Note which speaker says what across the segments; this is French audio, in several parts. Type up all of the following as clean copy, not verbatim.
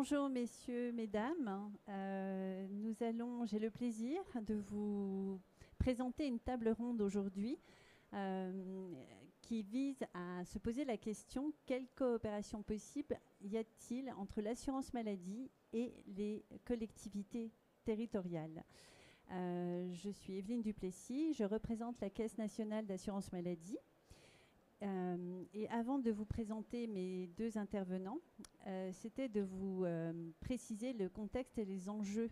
Speaker 1: Bonjour messieurs, mesdames. J'ai le plaisir de vous présenter une table ronde aujourd'hui qui vise à se poser la question: quelle coopération possible y a-t-il entre l'assurance maladie et les collectivités territoriales? Je suis Evelyne Duplessis, je représente la Caisse nationale d'assurance maladie. Et avant de vous présenter mes deux intervenants, c'était de vous préciser le contexte et les enjeux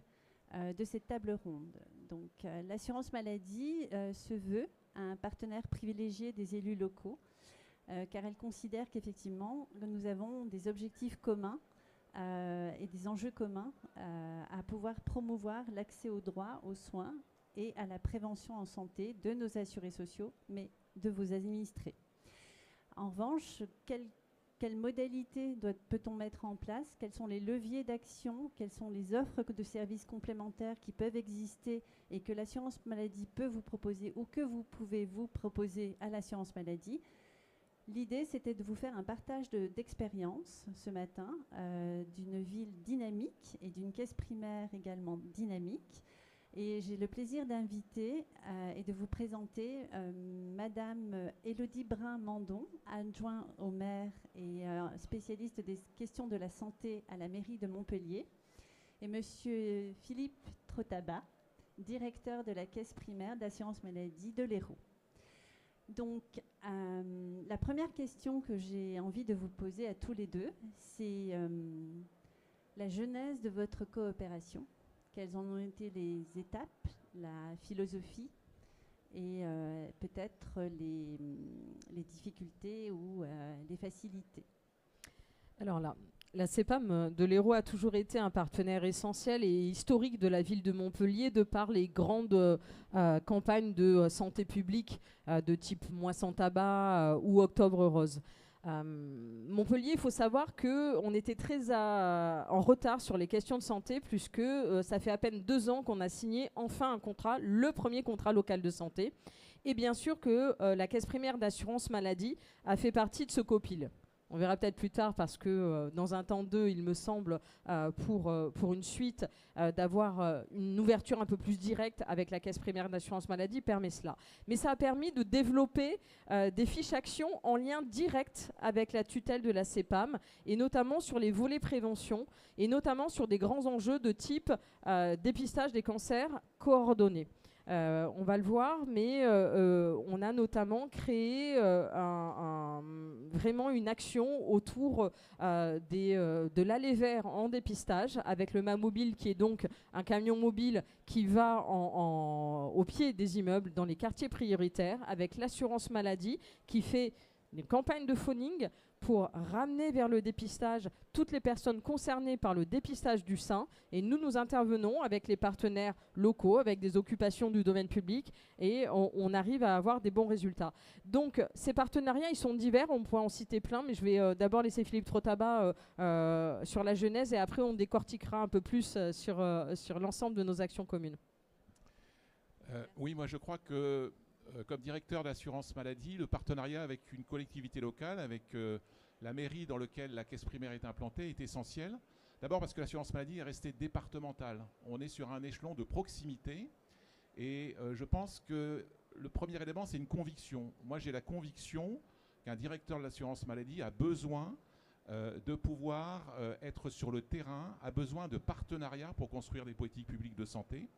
Speaker 1: de cette table ronde. Donc, l'assurance maladie se veut un partenaire privilégié des élus locaux, car elle considère qu'effectivement, nous avons des objectifs communs et des enjeux communs à pouvoir promouvoir l'accès aux droits, aux soins et à la prévention en santé de nos assurés sociaux, mais de vos administrés. En revanche, quelles modalités peut-on mettre en place? Quels sont les leviers d'action? Quelles sont les offres de services complémentaires qui peuvent exister et que l'assurance maladie peut vous proposer ou que vous pouvez vous proposer à l'assurance maladie? L'idée, c'était de vous faire un partage d'expérience ce matin d'une ville dynamique et d'une caisse primaire également dynamique. Et j'ai le plaisir d'inviter et de vous présenter Madame Élodie Brun-Mandon, adjoint au maire et spécialiste des questions de la santé à la mairie de Montpellier, et Monsieur Philippe Trotabat, directeur de la caisse primaire d'assurance maladie de l'Hérault. Donc, la première question que j'ai envie de vous poser à tous les deux, c'est la genèse de votre coopération. Quelles en ont été les étapes, la philosophie et peut-être les difficultés ou les facilités?
Speaker 2: Alors là, la CEPAM de l'Hérault a toujours été un partenaire essentiel et historique de la ville de Montpellier de par les grandes campagnes de santé publique de type Moi sans tabac ou Octobre Rose. Montpellier, il faut savoir qu'on était très en retard sur les questions de santé puisque ça fait à peine 2 ans qu'on a signé enfin un contrat, le premier contrat local de santé. Et bien sûr que la caisse primaire d'assurance maladie a fait partie de ce copil. On verra peut-être plus tard parce que dans un temps 2, il me semble, pour une suite, d'avoir une ouverture un peu plus directe avec la caisse primaire d'assurance maladie permet cela. Mais ça a permis de développer des fiches actions en lien direct avec la tutelle de la CEPAM et notamment sur les volets prévention et notamment sur des grands enjeux de type dépistage des cancers coordonnés. On va le voir, mais on a notamment créé vraiment une action autour de l'aller vert en dépistage avec le MAMobile qui est donc un camion mobile qui va au pied des immeubles dans les quartiers prioritaires avec l'assurance maladie qui fait une campagne de phoning pour ramener vers le dépistage toutes les personnes concernées par le dépistage du sein. Et nous intervenons avec les partenaires locaux, avec des occupations du domaine public, et on arrive à avoir des bons résultats. Donc ces partenariats, ils sont divers, on pourrait en citer plein, mais je vais d'abord laisser Philippe Trotabat sur la genèse, et après on décortiquera un peu plus sur l'ensemble de nos actions communes.
Speaker 3: Oui, moi je crois que comme directeur d'assurance maladie, le partenariat avec une collectivité locale, avec la mairie dans laquelle la caisse primaire est implantée, est essentiel. D'abord parce que l'assurance maladie est restée départementale. On est sur un échelon de proximité et je pense que le premier élément, c'est une conviction. Moi, j'ai la conviction qu'un directeur de l'assurance maladie a besoin de pouvoir être sur le terrain, a besoin de partenariats pour construire des politiques publiques de santé.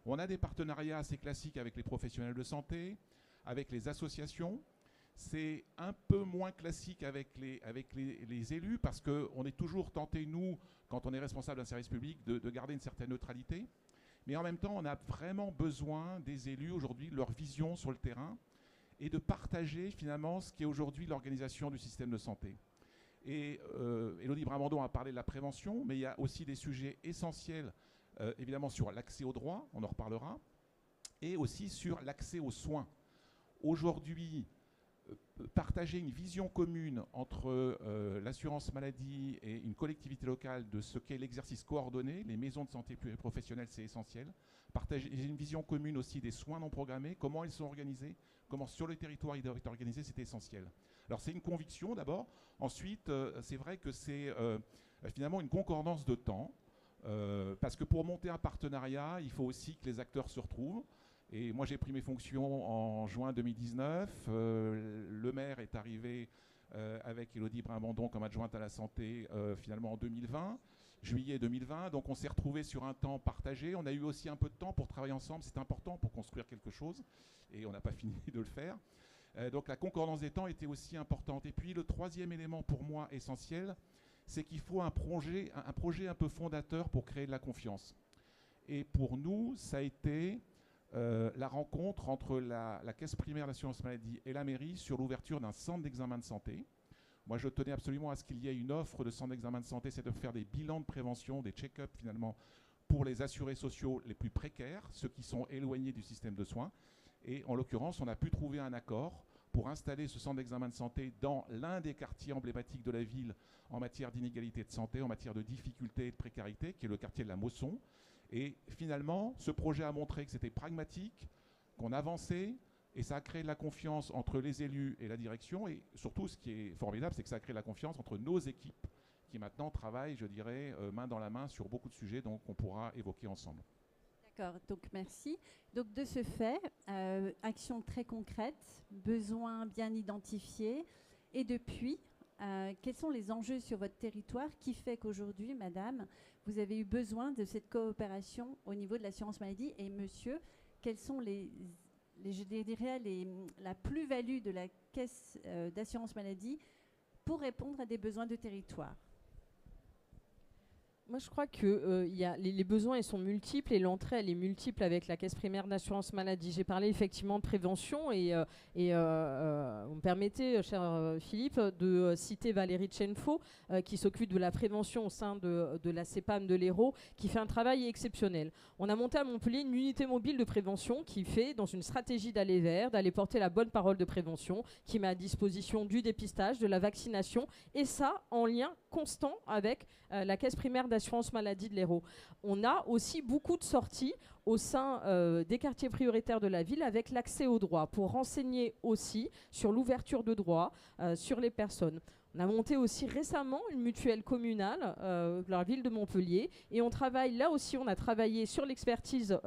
Speaker 3: On a des partenariats assez classiques avec les professionnels de santé, avec les associations. C'est un peu moins classique avec les élus parce qu'on est toujours tenté, nous, quand on est responsable d'un service public, de garder une certaine neutralité. Mais en même temps, on a vraiment besoin des élus aujourd'hui, de leur vision sur le terrain et de partager finalement ce qui est aujourd'hui l'organisation du système de santé. Et Élodie Brun-Mandon a parlé de la prévention, mais il y a aussi des sujets essentiels évidemment sur l'accès aux droits, on en reparlera, et aussi sur l'accès aux soins. Aujourd'hui, partager une vision commune entre l'assurance maladie et une collectivité locale de ce qu'est l'exercice coordonné, les maisons de santé professionnelles, c'est essentiel. Partager une vision commune aussi des soins non programmés, comment ils sont organisés, comment sur le territoire ils doivent être organisés, c'est essentiel. Alors c'est une conviction d'abord. Ensuite, c'est vrai que c'est finalement une concordance de temps. Parce que pour monter un partenariat, il faut aussi que les acteurs se retrouvent. Et moi, j'ai pris mes fonctions en juin 2019. Le maire est arrivé avec Élodie Brimbandon comme adjointe à la santé finalement en 2020, juillet 2020. Donc on s'est retrouvés sur un temps partagé. On a eu aussi un peu de temps pour travailler ensemble. C'est important pour construire quelque chose. Et on n'a pas fini de le faire. Donc la concordance des temps était aussi importante. Et puis le troisième élément pour moi essentiel, c'est qu'il faut un projet un peu fondateur pour créer de la confiance. Et pour nous, ça a été la rencontre entre la caisse primaire d'assurance maladie et la mairie sur l'ouverture d'un centre d'examen de santé. Moi, je tenais absolument à ce qu'il y ait une offre de centre d'examen de santé, c'est de faire des bilans de prévention, des check-ups finalement, pour les assurés sociaux les plus précaires, ceux qui sont éloignés du système de soins. Et en l'occurrence, on a pu trouver un accord pour installer ce centre d'examen de santé dans l'un des quartiers emblématiques de la ville en matière d'inégalité de santé, en matière de difficulté et de précarité, qui est le quartier de la Mosson. Et finalement, ce projet a montré que c'était pragmatique, qu'on avançait, et ça a créé de la confiance entre les élus et la direction. Et surtout, ce qui est formidable, c'est que ça a créé de la confiance entre nos équipes, qui maintenant travaillent, je dirais, main dans la main sur beaucoup de sujets qu'on pourra évoquer ensemble.
Speaker 1: D'accord, donc merci. Donc de ce fait, action très concrète, besoins bien identifiés. Et depuis, quels sont les enjeux sur votre territoire qui fait qu'aujourd'hui, madame, vous avez eu besoin de cette coopération au niveau de l'assurance maladie? Et monsieur, quels sont je dirais la plus-value de la caisse d'assurance maladie pour répondre à des besoins de territoire?
Speaker 2: Moi, je crois que les besoins ils sont multiples et l'entrée elle est multiple avec la caisse primaire d'assurance maladie. J'ai parlé effectivement de prévention et vous me permettez, cher Philippe, de citer Valérie Tchenfo qui s'occupe de la prévention au sein de la CEPAM de l'Hérault, qui fait un travail exceptionnel. On a monté à Montpellier une unité mobile de prévention qui fait, dans une stratégie d'aller vers, d'aller porter la bonne parole de prévention, qui met à disposition du dépistage, de la vaccination, et ça en lien constant avec la caisse primaire d'assurance maladie de l'Hérault. On a aussi beaucoup de sorties au sein des quartiers prioritaires de la ville avec l'accès aux droits, pour renseigner aussi sur l'ouverture de droits sur les personnes. On a monté aussi récemment une mutuelle communale dans la ville de Montpellier, et on travaille, là aussi on a travaillé sur l'expertise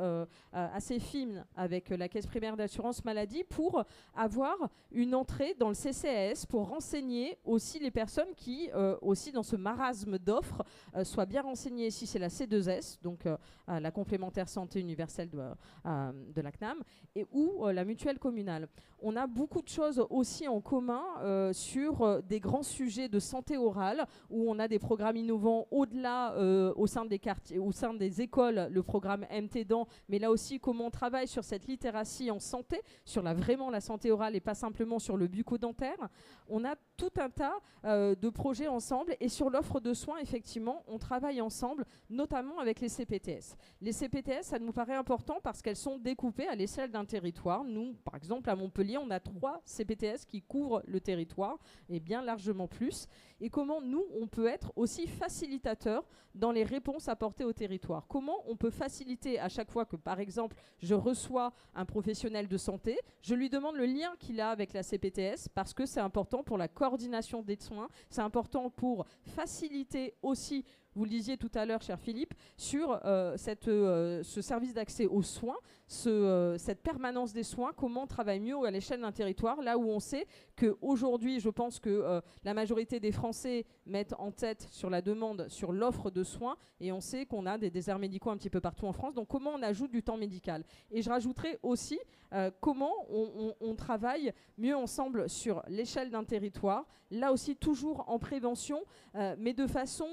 Speaker 2: assez fine avec la caisse primaire d'assurance maladie pour avoir une entrée dans le CCAS pour renseigner aussi les personnes qui, aussi dans ce marasme d'offres, soient bien renseignées. Si c'est la C2S, donc la complémentaire santé universelle de la CNAM, ou la mutuelle communale. On a beaucoup de choses aussi en commun sur des grands sujets de santé orale, où on a des programmes innovants au-delà, au sein des quartiers, au sein des écoles, le programme MTDAN, mais là aussi comment on travaille sur cette littératie en santé, sur vraiment la santé orale et pas simplement sur le bucco-dentaire. On a tout un tas de projets ensemble, et sur l'offre de soins, effectivement, on travaille ensemble, notamment avec les CPTS. Les CPTS, ça nous paraît important parce qu'elles sont découpées à l'échelle d'un territoire. Nous, par exemple, à Montpellier, on a 3 CPTS qui couvrent le territoire, et bien largement plus. Et comment nous, on peut être aussi facilitateur dans les réponses apportées au territoire. Comment on peut faciliter à chaque fois que, par exemple, je reçois un professionnel de santé, je lui demande le lien qu'il a avec la CPTS, parce que c'est important pour la coordination des soins, c'est important pour faciliter aussi, vous le disiez tout à l'heure, cher Philippe, sur ce service d'accès aux soins, cette permanence des soins, comment on travaille mieux à l'échelle d'un territoire, là où on sait qu'aujourd'hui, je pense que la majorité des Français mettent en tête sur la demande, sur l'offre de soins, et on sait qu'on a des déserts médicaux un petit peu partout en France, donc comment on ajoute du temps médical. Et je rajouterai aussi comment on travaille mieux ensemble sur l'échelle d'un territoire, là aussi toujours en prévention, mais de façon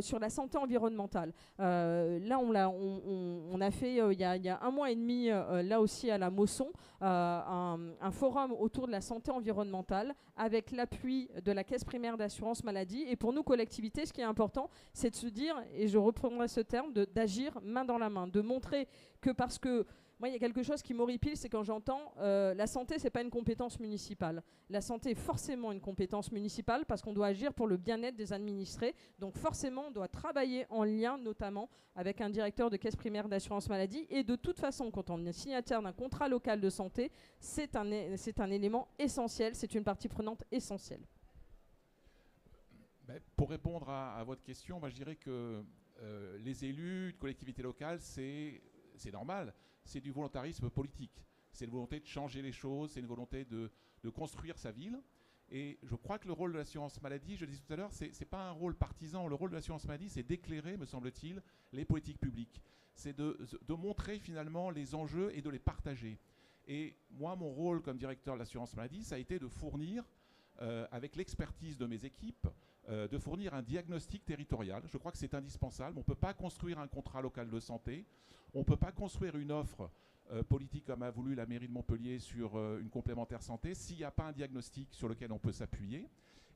Speaker 2: sur la santé environnementale. Là, on a fait, il y a 1 mois et demi, là aussi à la Mosson, un forum autour de la santé environnementale avec l'appui de la caisse primaire d'assurance maladie. Et pour nous, collectivités, ce qui est important, c'est de se dire, et je reprendrai ce terme, d'agir main dans la main, de montrer que parce que moi, il y a quelque chose qui m'horripile, c'est quand j'entends la santé, c'est pas une compétence municipale. La santé est forcément une compétence municipale parce qu'on doit agir pour le bien-être des administrés. Donc forcément, on doit travailler en lien notamment avec un directeur de caisse primaire d'assurance maladie. Et de toute façon, quand on est signataire d'un contrat local de santé, c'est un élément essentiel, c'est une partie prenante essentielle.
Speaker 3: Pour répondre à votre question, je dirais que les élus de collectivités locales, c'est normal, c'est du volontarisme politique. C'est une volonté de changer les choses, c'est une volonté de construire sa ville. Et je crois que le rôle de l'assurance maladie, je le disais tout à l'heure, c'est pas un rôle partisan. Le rôle de l'assurance maladie, c'est d'éclairer, me semble-t-il, les politiques publiques. C'est de montrer finalement les enjeux et de les partager. Et moi, mon rôle comme directeur de l'assurance maladie, ça a été de fournir, avec l'expertise de mes équipes, de fournir un diagnostic territorial. Je crois que c'est indispensable. On ne peut pas construire un contrat local de santé. On ne peut pas construire une offre politique comme a voulu la mairie de Montpellier sur une complémentaire santé s'il n'y a pas un diagnostic sur lequel on peut s'appuyer.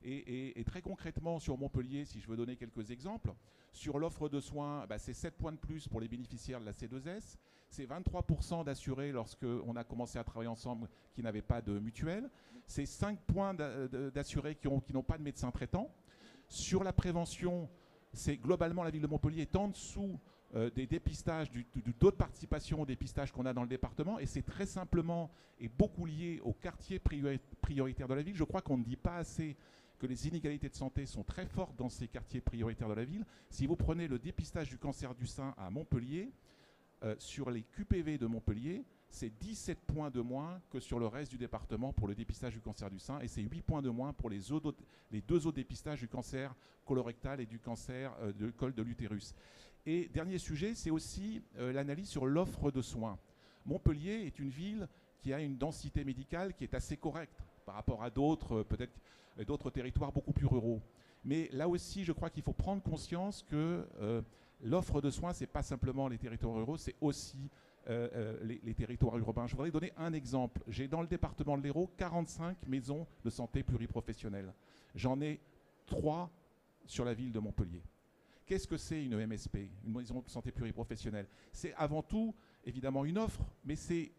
Speaker 3: Et très concrètement sur Montpellier, si je veux donner quelques exemples, sur l'offre de soins, c'est 7 points de plus pour les bénéficiaires de la C2S, c'est 23% d'assurés lorsqu'on a commencé à travailler ensemble qui n'avaient pas de mutuelle, c'est 5 points d'assurés qui n'ont pas de médecin traitant. Sur la prévention, c'est globalement la ville de Montpellier est en dessous des dépistages, du taux de participation au dépistage qu'on a dans le département, et c'est très simplement et beaucoup lié aux quartiers prioritaires de la ville. Je crois qu'on ne dit pas assez que les inégalités de santé sont très fortes dans ces quartiers prioritaires de la ville. Si vous prenez le dépistage du cancer du sein à Montpellier, sur les QPV de Montpellier, c'est 17 points de moins que sur le reste du département pour le dépistage du cancer du sein, et c'est 8 points de moins pour les deux autres dépistages du cancer colorectal et du cancer du col de l'utérus. Et dernier sujet, c'est aussi l'analyse sur l'offre de soins. Montpellier est une ville qui a une densité médicale qui est assez correcte par rapport à d'autres, peut-être d'autres territoires beaucoup plus ruraux. Mais là aussi, je crois qu'il faut prendre conscience que l'offre de soins, ce n'est pas simplement les territoires ruraux, c'est aussi les territoires urbains. Je voudrais donner un exemple. J'ai dans le département de l'Hérault 45 maisons de santé pluriprofessionnelles. J'en ai 3 sur la ville de Montpellier. Qu'est-ce que c'est une MSP, une maison de santé pluriprofessionnelle? C'est avant tout, évidemment, une offre, mais c'est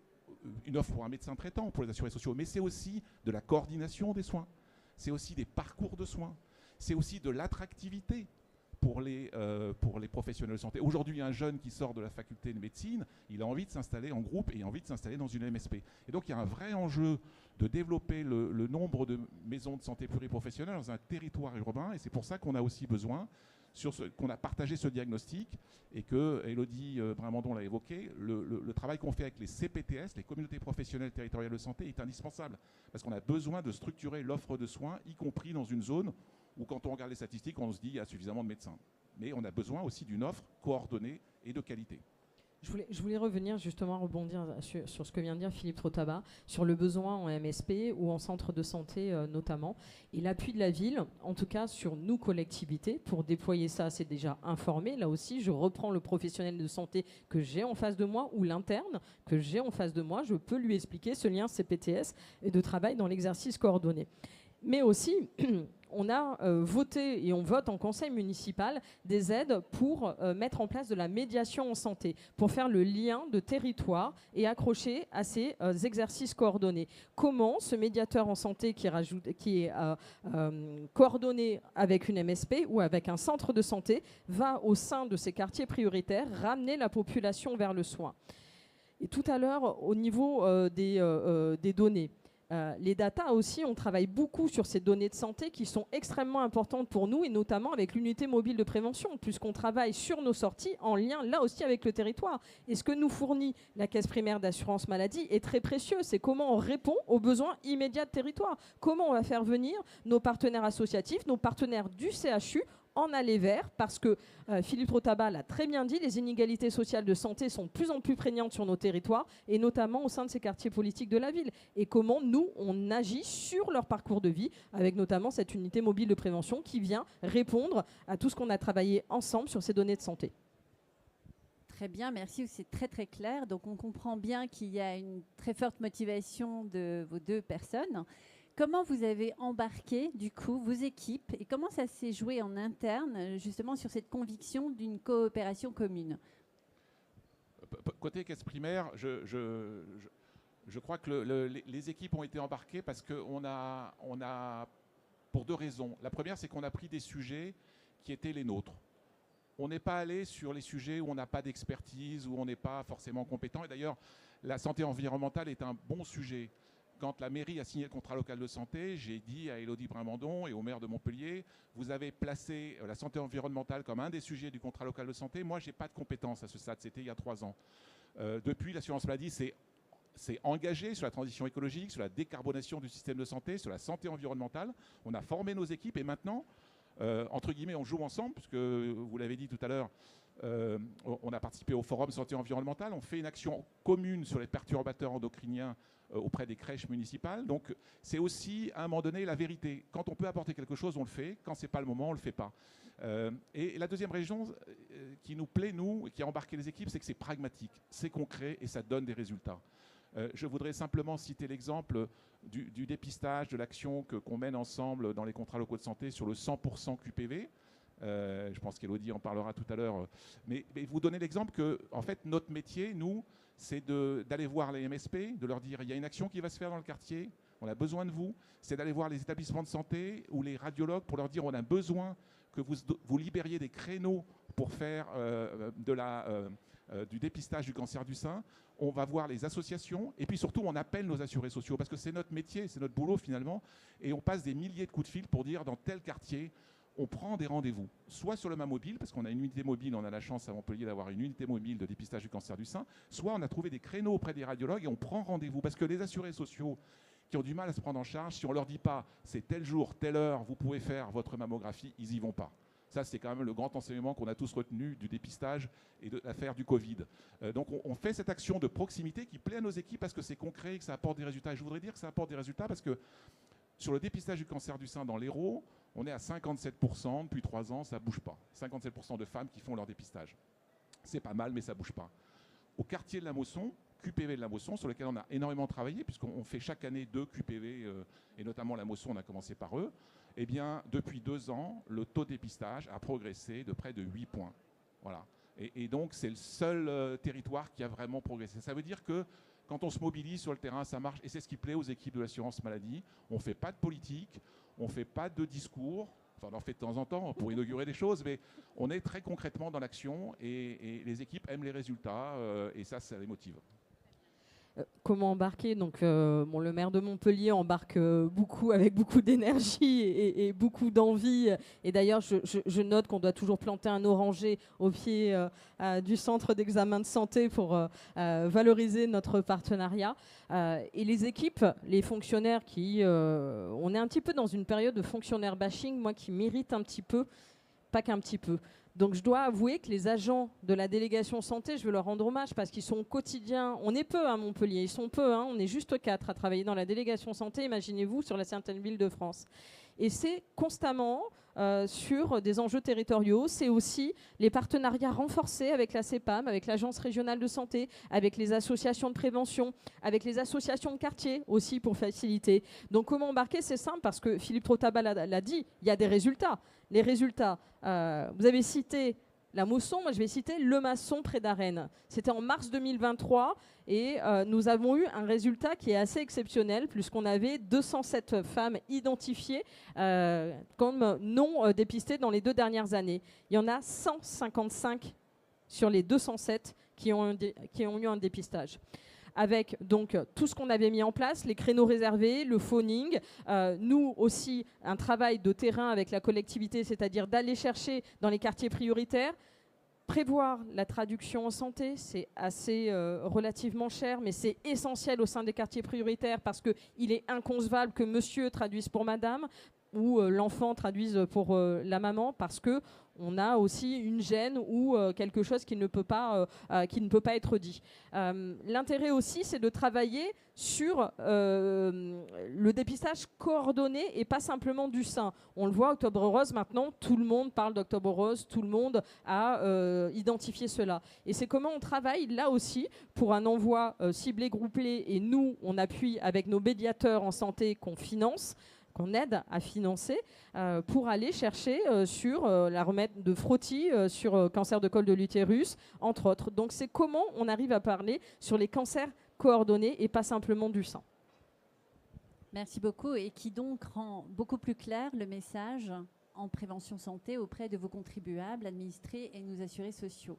Speaker 3: une offre pour un médecin traitant, pour les assurés sociaux, mais c'est aussi de la coordination des soins, c'est aussi des parcours de soins, c'est aussi de l'attractivité pour les professionnels de santé. Aujourd'hui, un jeune qui sort de la faculté de médecine, il a envie de s'installer en groupe et envie de s'installer dans une MSP. Et donc, il y a un vrai enjeu de développer le nombre de maisons de santé pluriprofessionnelles dans un territoire urbain, et c'est pour ça qu'on a aussi besoin qu'on a partagé ce diagnostic et que Élodie Brimandon l'a évoqué, le travail qu'on fait avec les CPTS, les communautés professionnelles territoriales de santé, est indispensable parce qu'on a besoin de structurer l'offre de soins, y compris dans une zone où quand on regarde les statistiques, on se dit qu'il y a suffisamment de médecins. Mais on a besoin aussi d'une offre coordonnée et de qualité.
Speaker 2: Je voulais revenir justement, rebondir sur ce que vient de dire Philippe Trotaba, sur le besoin en MSP ou en centre de santé notamment, et l'appui de la ville, en tout cas sur nous collectivités, pour déployer ça, c'est déjà informé. Là aussi, je reprends le professionnel de santé que j'ai en face de moi ou l'interne que j'ai en face de moi, je peux lui expliquer ce lien CPTS et de travail dans l'exercice coordonné. Mais aussi, on a voté et on vote en conseil municipal des aides pour mettre en place de la médiation en santé, pour faire le lien de territoire et accrocher à ces exercices coordonnés. Comment ce médiateur en santé qui est coordonné avec une MSP ou avec un centre de santé va au sein de ces quartiers prioritaires ramener la population vers le soin? Et tout à l'heure, au niveau des données, les data aussi, on travaille beaucoup sur ces données de santé qui sont extrêmement importantes pour nous et notamment avec l'unité mobile de prévention puisqu'on travaille sur nos sorties en lien là aussi avec le territoire. Et ce que nous fournit la caisse primaire d'assurance maladie est très précieux. C'est comment on répond aux besoins immédiats de territoire. Comment on va faire venir nos partenaires associatifs, nos partenaires du CHU en aller vers, parce que Philippe Trotaba l'a très bien dit, les inégalités sociales de santé sont de plus en plus prégnantes sur nos territoires, et notamment au sein de ces quartiers politiques de la ville. Et comment nous, on agit sur leur parcours de vie, avec notamment cette unité mobile de prévention qui vient répondre à tout ce qu'on a travaillé ensemble sur ces données de santé.
Speaker 1: Très bien, merci, c'est très très clair. Donc on comprend bien qu'il y a une très forte motivation de vos deux personnes. Comment vous avez embarqué, du coup, vos équipes et comment ça s'est joué en interne, justement, sur cette conviction d'une coopération commune?
Speaker 3: Côté caisse primaire, je crois que les équipes ont été embarquées parce qu'on a, pour deux raisons. La première, c'est qu'on a pris des sujets qui étaient les nôtres. On n'est pas allé sur les sujets où on n'a pas d'expertise, où on n'est pas forcément compétent. Et d'ailleurs, la santé environnementale est un bon sujet. Quand la mairie a signé le contrat local de santé, j'ai dit à Élodie Brimandon et au maire de Montpellier, vous avez placé la santé environnementale comme un des sujets du contrat local de santé. Moi, je n'ai pas de compétences à ce stade, c'était il y a 3 ans. Depuis, l'assurance maladie s'est engagée sur la transition écologique, sur la décarbonation du système de santé, sur la santé environnementale. On a formé nos équipes et maintenant, entre guillemets, on joue ensemble, puisque vous l'avez dit tout à l'heure, on a participé au forum santé environnementale, on fait une action commune sur les perturbateurs endocriniens auprès des crèches municipales. Donc c'est aussi à un moment donné la vérité. Quand on peut apporter quelque chose, on le fait. Quand ce n'est pas le moment, on ne le fait pas. Et la deuxième raison qui nous plaît, nous, et qui a embarqué les équipes, c'est que c'est pragmatique, c'est concret et ça donne des résultats. Je voudrais simplement citer l'exemple du dépistage, de l'action qu'on mène ensemble dans les contrats locaux de santé sur le 100% QPV. Je pense qu'Élodie en parlera tout à l'heure. Mais vous donnez l'exemple que, en fait, notre métier, nous, c'est d'aller voir les MSP, de leur dire il y a une action qui va se faire dans le quartier, on a besoin de vous. C'est d'aller voir les établissements de santé ou les radiologues pour leur dire on a besoin que vous libériez des créneaux pour faire du dépistage du cancer du sein. On va voir les associations et puis surtout on appelle nos assurés sociaux parce que c'est notre métier, c'est notre boulot finalement. Et on passe des milliers de coups de fil pour dire dans tel quartier, on prend des rendez-vous, soit sur le MA mobile, parce qu'on a une unité mobile, on a la chance à Montpellier d'avoir une unité mobile de dépistage du cancer du sein, soit on a trouvé des créneaux auprès des radiologues et on prend rendez-vous. Parce que les assurés sociaux qui ont du mal à se prendre en charge, si on ne leur dit pas c'est tel jour, telle heure, vous pouvez faire votre mammographie, ils n'y vont pas. Ça, c'est quand même le grand enseignement qu'on a tous retenu du dépistage et de l'affaire du Covid. Donc on fait cette action de proximité qui plaît à nos équipes parce que c'est concret et que ça apporte des résultats. Et je voudrais dire que ça apporte des résultats parce que sur le dépistage du cancer du sein dans l'Hérault, on est à 57% depuis 3 ans, ça ne bouge pas. 57% de femmes qui font leur dépistage. C'est pas mal, mais ça ne bouge pas. Au quartier de la Mosson, QPV de la Mosson, sur lequel on a énormément travaillé, puisqu'on fait chaque année 2 QPV, et notamment la Mosson, on a commencé par eux, eh bien, depuis 2 ans, le taux de dépistage a progressé de près de 8 points. Voilà. Et donc, c'est le seul territoire qui a vraiment progressé. Ça veut dire que quand on se mobilise sur le terrain, ça marche. Et c'est ce qui plaît aux équipes de l'assurance maladie. On ne fait pas de politique, on ne fait pas de discours. Enfin, on en fait de temps en temps pour inaugurer des choses, mais on est très concrètement dans l'action et les équipes aiment les résultats et ça les motive.
Speaker 2: Comment embarquer? Donc, le maire de Montpellier embarque avec beaucoup d'énergie et beaucoup d'envie. Et d'ailleurs, je note qu'on doit toujours planter un oranger au pied du centre d'examen de santé pour valoriser notre partenariat. Et les équipes, les fonctionnaires on est un petit peu dans une période de fonctionnaire bashing, moi, qui mérite un petit peu, pas qu'un petit peu. Donc je dois avouer que les agents de la délégation santé, je veux leur rendre hommage parce qu'ils sont au quotidien. On est peu à Montpellier, ils sont peu, on est juste 4 à travailler dans la délégation santé, imaginez-vous, sur la certaine ville de France. Et c'est constamment sur des enjeux territoriaux, c'est aussi les partenariats renforcés avec la CEPAM, avec l'Agence régionale de santé, avec les associations de prévention, avec les associations de quartier aussi pour faciliter. Donc comment embarquer? C'est simple parce que Philippe Trottabat l'a dit, il y a des résultats. Les résultats, vous avez cité la Mosson, moi je vais citer Le Masson près d'Arennes. C'était en mars 2023 et nous avons eu un résultat qui est assez exceptionnel puisqu'on avait 207 femmes identifiées comme non dépistées dans les 2 dernières années. Il y en a 155 sur les 207 qui ont eu un dépistage. Avec donc tout ce qu'on avait mis en place, les créneaux réservés, le phoning, nous aussi un travail de terrain avec la collectivité, c'est-à-dire d'aller chercher dans les quartiers prioritaires, prévoir la traduction en santé, c'est assez relativement cher, mais c'est essentiel au sein des quartiers prioritaires parce qu'il est inconcevable que monsieur traduise pour madame ou l'enfant traduise pour la maman parce que on a aussi une gêne ou quelque chose qui ne peut pas être dit. L'intérêt aussi, c'est de travailler sur le dépistage coordonné et pas simplement du sein. On le voit, Octobre Rose, maintenant, tout le monde parle d'Octobre Rose, tout le monde a identifié cela. Et c'est comment on travaille là aussi pour un envoi ciblé, groupé, et nous, on appuie avec nos médiateurs en santé qu'on finance, qu'on aide à financer pour aller chercher sur la remède de frottis, sur cancer de col de l'utérus, entre autres. Donc c'est comment on arrive à parler sur les cancers coordonnés et pas simplement du sang.
Speaker 1: Merci beaucoup et qui donc rend beaucoup plus clair le message en prévention santé auprès de vos contribuables, administrés et nos assurés sociaux.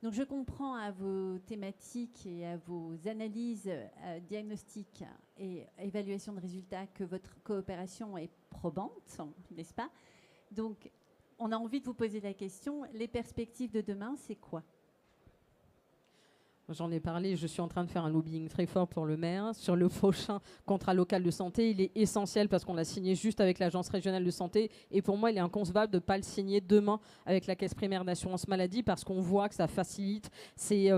Speaker 1: Donc je comprends à vos thématiques et à vos analyses, diagnostiques et évaluation de résultats que votre coopération est probante, n'est-ce pas? Donc on a envie de vous poser la question, les perspectives de demain, c'est quoi?
Speaker 2: J'en ai parlé, je suis en train de faire un lobbying très fort pour le maire. Sur le prochain contrat local de santé, il est essentiel parce qu'on l'a signé juste avec l'agence régionale de santé. Et pour moi, il est inconcevable de ne pas le signer demain avec la caisse primaire d'assurance maladie parce qu'on voit que ça facilite. C'est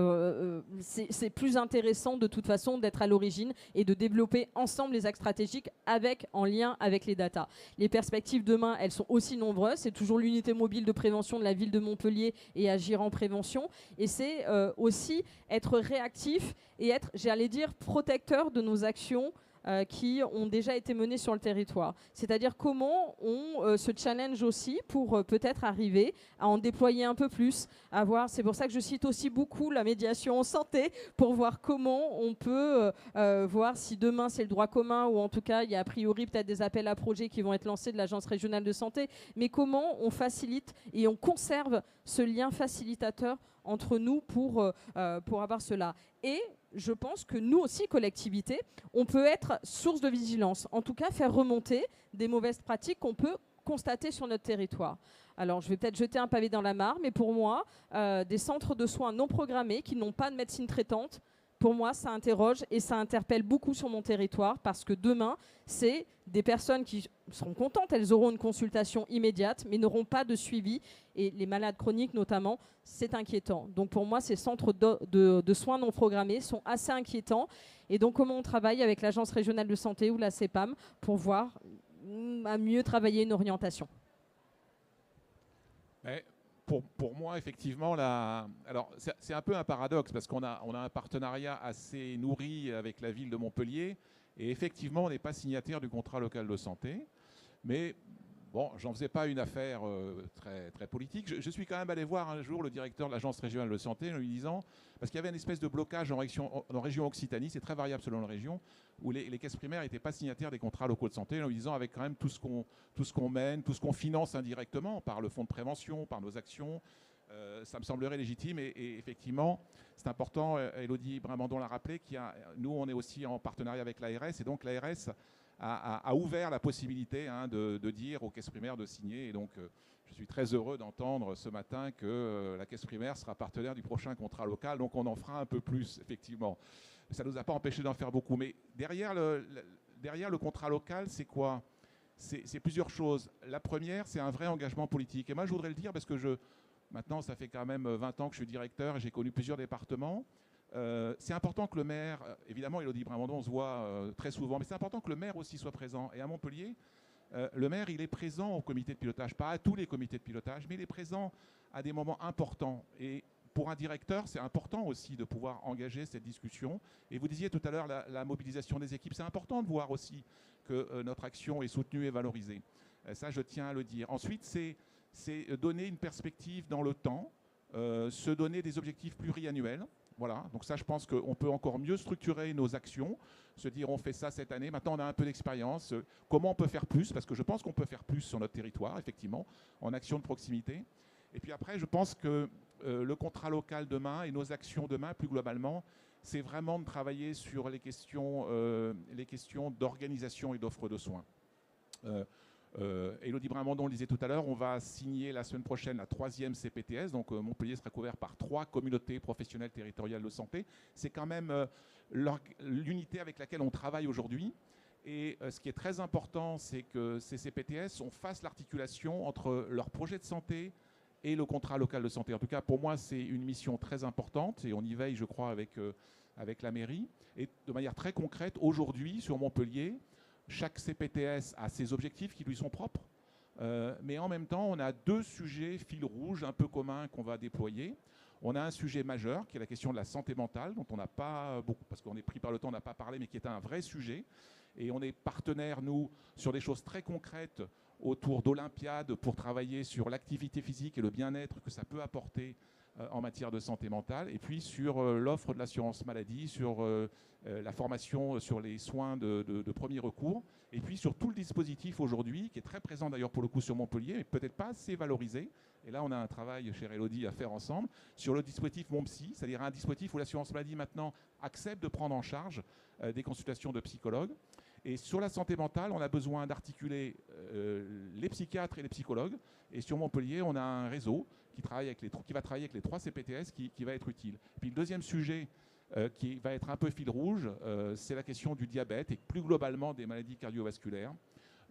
Speaker 2: plus intéressant de toute façon d'être à l'origine et de développer ensemble les axes stratégiques en lien avec les datas. Les perspectives demain, elles sont aussi nombreuses. C'est toujours l'unité mobile de prévention de la ville de Montpellier et agir en prévention. Et c'est aussi être réactif et être, j'allais dire, protecteur de nos actions qui ont déjà été menées sur le territoire. C'est-à-dire comment on se challenge aussi pour peut-être arriver à en déployer un peu plus, c'est pour ça que je cite aussi beaucoup la médiation en santé, pour voir comment on peut voir si demain c'est le droit commun, ou en tout cas il y a a priori peut-être des appels à projets qui vont être lancés de l'agence régionale de santé, mais comment on facilite et on conserve ce lien facilitateur entre nous pour avoir cela. Et je pense que nous aussi, collectivités, on peut être source de vigilance, en tout cas faire remonter des mauvaises pratiques qu'on peut constater sur notre territoire. Alors, je vais peut-être jeter un pavé dans la mare, mais pour moi, des centres de soins non programmés qui n'ont pas de médecine traitante, pour moi, ça interroge et ça interpelle beaucoup sur mon territoire, parce que demain, c'est des personnes qui seront contentes, elles auront une consultation immédiate, mais n'auront pas de suivi. Et les malades chroniques, notamment, c'est inquiétant. Donc pour moi, ces centres de soins non programmés sont assez inquiétants. Et donc, comment on travaille avec l'Agence régionale de santé ou la CEPAM pour voir à mieux travailler une orientation?
Speaker 3: Pour moi, effectivement, alors c'est un peu un paradoxe parce qu'on a un partenariat assez nourri avec la ville de Montpellier et effectivement, on n'est pas signataire du contrat local de santé. Mais bon, j'en faisais pas une affaire très, très politique. Je suis quand même allé voir un jour le directeur de l'agence régionale de santé en lui disant, parce qu'il y avait une espèce de blocage en région Occitanie, c'est très variable selon la région, où les caisses primaires n'étaient pas signataires des contrats locaux de santé, en lui disant avec quand même tout ce qu'on mène, tout ce qu'on finance indirectement par le fonds de prévention, par nos actions, ça me semblerait légitime. Et effectivement, c'est important, Élodie Brimandon l'a rappelé, nous on est aussi en partenariat avec l'ARS, et donc l'ARS a ouvert la possibilité de dire aux caisses primaires de signer. Et donc, je suis très heureux d'entendre ce matin que la caisse primaire sera partenaire du prochain contrat local. Donc, on en fera un peu plus, effectivement. Ça ne nous a pas empêché d'en faire beaucoup. Mais derrière le contrat local, c'est quoi? C'est plusieurs choses. La première, c'est un vrai engagement politique. Et moi, je voudrais le dire parce que maintenant, ça fait quand même 20 ans que je suis directeur et j'ai connu plusieurs départements. C'est important que le maire, évidemment, Élodie Brimandon, on se voit très souvent, mais c'est important que le maire aussi soit présent. Et à Montpellier, le maire, il est présent au comité de pilotage, pas à tous les comités de pilotage, mais il est présent à des moments importants. Et pour un directeur, c'est important aussi de pouvoir engager cette discussion. Et vous disiez tout à l'heure la mobilisation des équipes. C'est important de voir aussi que notre action est soutenue et valorisée. Ça, je tiens à le dire. Ensuite, c'est donner une perspective dans le temps, se donner des objectifs pluriannuels. Voilà, donc ça, je pense qu'on peut encore mieux structurer nos actions, se dire on fait ça cette année, maintenant on a un peu d'expérience, comment on peut faire plus, parce que je pense qu'on peut faire plus sur notre territoire, effectivement, en action de proximité. Et puis après, je pense que le contrat local demain et nos actions demain, plus globalement, c'est vraiment de travailler sur les questions d'organisation et d'offre de soins. Élodie Brimandon le disait tout à l'heure, on va signer la semaine prochaine la 3e CPTS, donc Montpellier sera couvert par 3 communautés professionnelles territoriales de santé. C'est quand même l'unité avec laquelle on travaille aujourd'hui. Et ce qui est très important, c'est que ces CPTS, on fasse l'articulation entre leur projet de santé et le contrat local de santé. En tout cas, pour moi, c'est une mission très importante et on y veille, je crois, avec la mairie. Et de manière très concrète, aujourd'hui, sur Montpellier, chaque CPTS a ses objectifs qui lui sont propres, mais en même temps, on a 2 sujets fil rouge un peu communs qu'on va déployer. On a un sujet majeur qui est la question de la santé mentale, dont on n'a pas beaucoup, parce qu'on est pris par le temps, on n'a pas parlé, mais qui est un vrai sujet. Et on est partenaires, nous, sur des choses très concrètes autour d'Olympiade pour travailler sur l'activité physique et le bien-être que ça peut apporter en matière de santé mentale, et puis sur l'offre de l'assurance maladie, sur la formation sur les soins de premier recours, et puis sur tout le dispositif aujourd'hui, qui est très présent d'ailleurs pour le coup sur Montpellier, mais peut-être pas assez valorisé. Et là, on a un travail, chère Élodie, à faire ensemble, sur le dispositif Mon Psy, c'est-à-dire un dispositif où l'assurance maladie maintenant accepte de prendre en charge des consultations de psychologues. Et sur la santé mentale, on a besoin d'articuler les psychiatres et les psychologues. Et sur Montpellier, on a un réseau qui va travailler avec les 3 CPTS qui va être utile. Puis le deuxième sujet qui va être un peu fil rouge, c'est la question du diabète et plus globalement des maladies cardiovasculaires.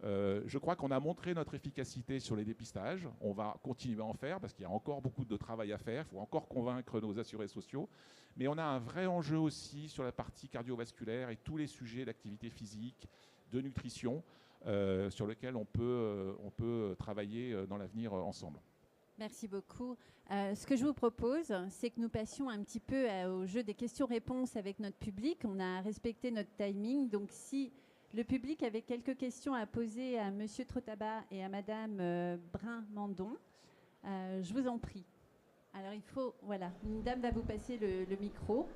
Speaker 3: Je crois qu'on a montré notre efficacité sur les dépistages. On va continuer à en faire parce qu'il y a encore beaucoup de travail à faire. Il faut encore convaincre nos assurés sociaux. Mais on a un vrai enjeu aussi sur la partie cardiovasculaire et tous les sujets d'activité physique, de nutrition, sur lesquels on peut travailler dans l'avenir ensemble.
Speaker 1: Merci beaucoup. Ce que je vous propose, c'est que nous passions un petit peu au jeu des questions-réponses avec notre public. On a respecté notre timing. Donc, si le public avait quelques questions à poser à M. Trottaba et à Mme Brun-Mandon, je vous en prie. Alors, voilà, une dame va vous passer le micro.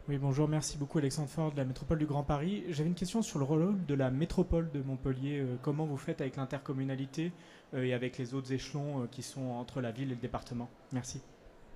Speaker 4: Oui, bonjour, merci beaucoup Alexandre Faure de la métropole du Grand Paris. J'avais une question sur le rôle de la métropole de Montpellier. Comment vous faites avec l'intercommunalité et avec les autres échelons qui sont entre la ville et le département? Merci.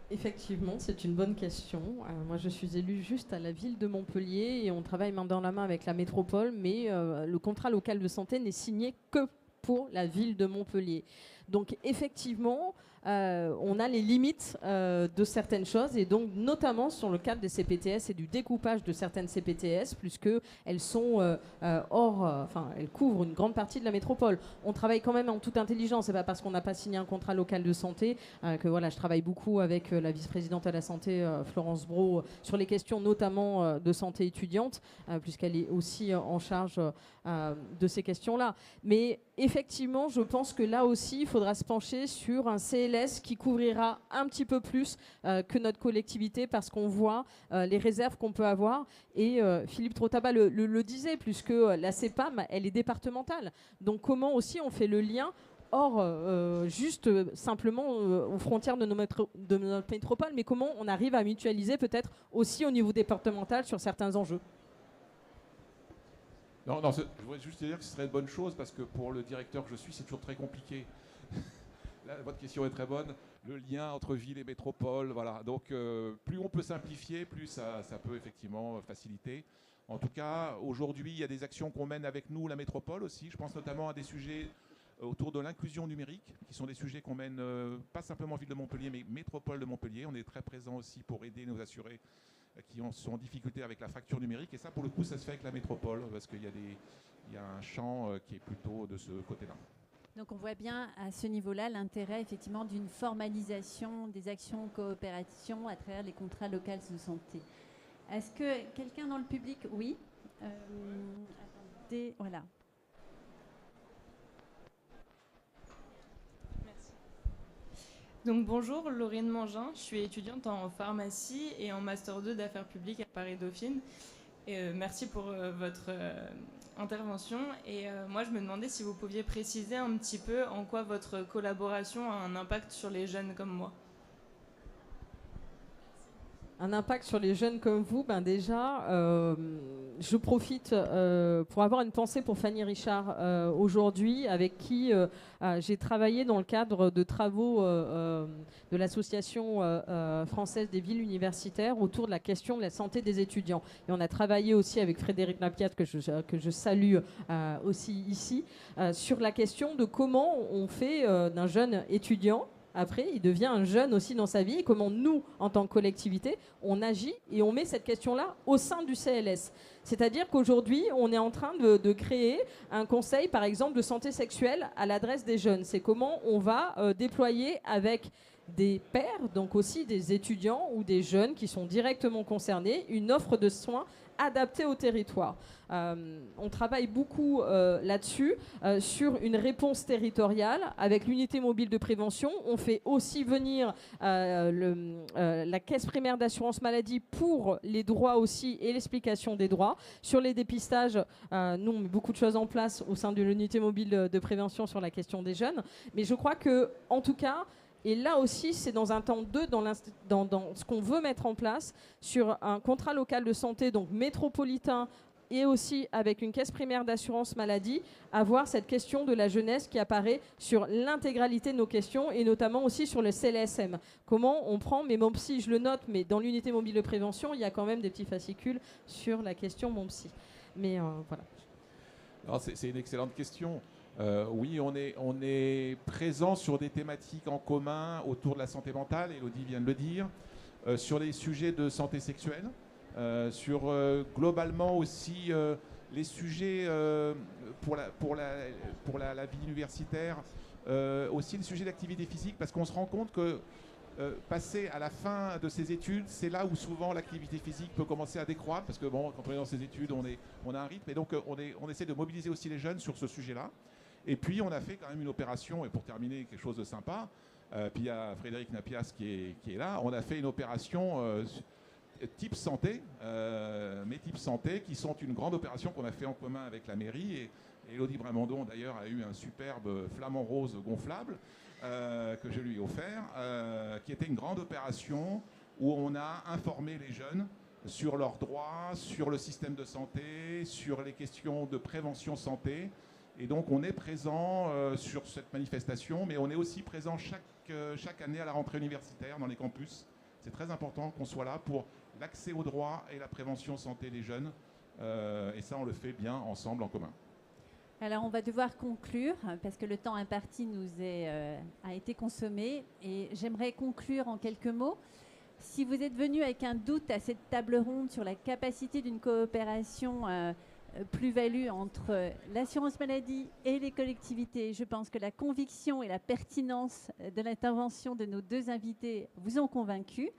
Speaker 2: Effectivement, c'est une bonne question. Moi, je suis élue juste à la ville de Montpellier et on travaille main dans la main avec la métropole, mais le contrat local de santé n'est signé que pour la ville de Montpellier. Donc, effectivement, on a les limites de certaines choses et donc notamment sur le cadre des CPTS et du découpage de certaines CPTS puisque elles sont elles couvrent une grande partie de la métropole. On travaille quand même en toute intelligence, c'est pas parce qu'on n'a pas signé un contrat local de santé que voilà, je travaille beaucoup avec la vice-présidente à la santé Florence Brault sur les questions notamment de santé étudiante puisqu'elle est aussi en charge de ces questions-là. Mais effectivement, je pense que là aussi, il faudra se pencher sur un CLS qui couvrira un petit peu plus que notre collectivité parce qu'on voit les réserves qu'on peut avoir. Et Philippe Trottaba le disait, puisque la CEPAM, elle est départementale. Donc comment aussi on fait le lien juste simplement aux frontières de notre métropole, mais comment on arrive à mutualiser peut-être aussi au niveau départemental sur certains enjeux.
Speaker 3: Non, je voudrais juste dire que ce serait une bonne chose parce que pour le directeur que je suis, c'est toujours très compliqué. Là, votre question est très bonne. Le lien entre ville et métropole, voilà. Donc, plus on peut simplifier, plus ça peut effectivement faciliter. En tout cas, aujourd'hui, il y a des actions qu'on mène avec nous, la métropole aussi. Je pense notamment à des sujets autour de l'inclusion numérique, qui sont des sujets qu'on mène pas simplement ville de Montpellier, mais métropole de Montpellier. On est très présent aussi pour aider nos assurés qui sont en difficulté avec la fracture numérique. Et ça, pour le coup, ça se fait avec la métropole, parce qu'il y a un champ qui est plutôt de ce côté-là.
Speaker 1: Donc on voit bien à ce niveau-là l'intérêt effectivement d'une formalisation des actions coopération à travers les contrats locaux de santé. Est-ce que quelqu'un dans le public? Oui. Attendez, voilà.
Speaker 5: Donc bonjour, Laurine Mangin, je suis étudiante en pharmacie et en Master 2 d'affaires publiques à Paris-Dauphine. Et merci pour votre intervention. Et moi, je me demandais si vous pouviez préciser un petit peu en quoi votre collaboration a un impact sur les jeunes comme moi.
Speaker 2: Un impact sur les jeunes comme vous, déjà, je profite pour avoir une pensée pour Fanny Richard aujourd'hui, avec qui j'ai travaillé dans le cadre de travaux de l'Association française des villes universitaires autour de la question de la santé des étudiants. Et on a travaillé aussi avec Frédéric Lapiat, que je salue aussi ici, sur la question de comment on fait d'un jeune étudiant. Après, il devient un jeune aussi dans sa vie et comment nous, en tant que collectivité, on agit et on met cette question-là au sein du CLS. C'est-à-dire qu'aujourd'hui, on est en train de créer un conseil, par exemple, de santé sexuelle à l'adresse des jeunes. C'est comment on va déployer avec des pairs, donc aussi des étudiants ou des jeunes qui sont directement concernés, une offre de soins adaptée au territoire. On travaille beaucoup là-dessus, sur une réponse territoriale avec l'unité mobile de prévention. On fait aussi venir la caisse primaire d'assurance maladie pour les droits aussi et l'explication des droits. Sur les dépistages, nous on met beaucoup de choses en place au sein de l'unité mobile de prévention sur la question des jeunes. Mais je crois que, en tout cas, Et là aussi, c'est dans un temps 2, dans ce qu'on veut mettre en place, sur un contrat local de santé, donc métropolitain, et aussi avec une caisse primaire d'assurance maladie, avoir cette question de la jeunesse qui apparaît sur l'intégralité de nos questions, et notamment aussi sur le CLSM. Comment on prend, mais mon psy, je le note, mais dans l'unité mobile de prévention, il y a quand même des petits fascicules sur la question mon psy. Mais voilà.
Speaker 3: C'est une excellente question. Oui, on est présent sur des thématiques en commun autour de la santé mentale, Élodie vient de le dire, sur les sujets de santé sexuelle, sur globalement aussi les sujets pour la vie universitaire, aussi les sujets d'activité physique, parce qu'on se rend compte que passer à la fin de ses études, c'est là où souvent l'activité physique peut commencer à décroître, parce que bon, quand on est dans ses études, on a un rythme, et donc on essaie de mobiliser aussi les jeunes sur ce sujet-là. Et puis on a fait quand même une opération, et pour terminer, quelque chose de sympa, puis il y a Frédéric Napias qui est là, on a fait une opération type santé, mais type santé, qui sont une grande opération qu'on a fait en commun avec la mairie, et Élodie Brimandon d'ailleurs a eu un superbe flamant rose gonflable que je lui ai offert, qui était une grande opération où on a informé les jeunes sur leurs droits, sur le système de santé, sur les questions de prévention santé. Et donc on est présent sur cette manifestation, mais on est aussi présent chaque année à la rentrée universitaire dans les campus. C'est très important qu'on soit là pour l'accès aux droits et la prévention santé des jeunes. Et ça, on le fait bien ensemble, en commun.
Speaker 1: Alors, on va devoir conclure parce que le temps imparti a été consommé. Et j'aimerais conclure en quelques mots. Si vous êtes venu avec un doute à cette table ronde sur la capacité d'une coopération plus-value entre l'assurance maladie et les collectivités, je pense que la conviction et la pertinence de l'intervention de nos deux invités vous ont convaincu.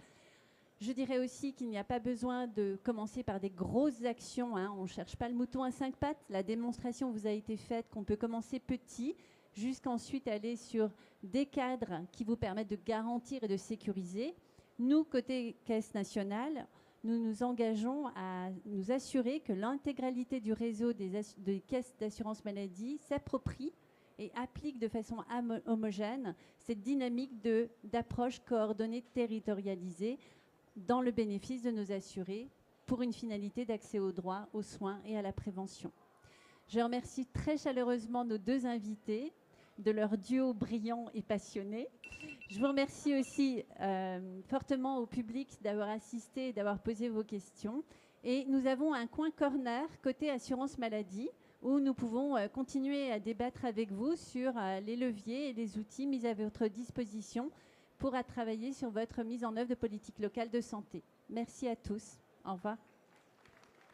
Speaker 1: Je dirais aussi qu'il n'y a pas besoin de commencer par des grosses actions. On ne cherche pas le mouton à 5 pattes. La démonstration vous a été faite qu'on peut commencer petit, jusqu'ensuite aller sur des cadres qui vous permettent de garantir et de sécuriser. Nous, côté Caisse nationale, nous nous engageons à nous assurer que l'intégralité du réseau des caisses d'assurance maladie s'approprie et applique de façon homogène cette dynamique d'approche coordonnée territorialisée dans le bénéfice de nos assurés pour une finalité d'accès aux droits, aux soins et à la prévention. Je remercie très chaleureusement nos deux invités de leur duo brillant et passionné. Je vous remercie aussi fortement au public d'avoir assisté et d'avoir posé vos questions. Et nous avons un coin corner côté assurance maladie où nous pouvons continuer à débattre avec vous sur les leviers et les outils mis à votre disposition pour travailler sur votre mise en œuvre de politique locale de santé. Merci à tous. Au revoir.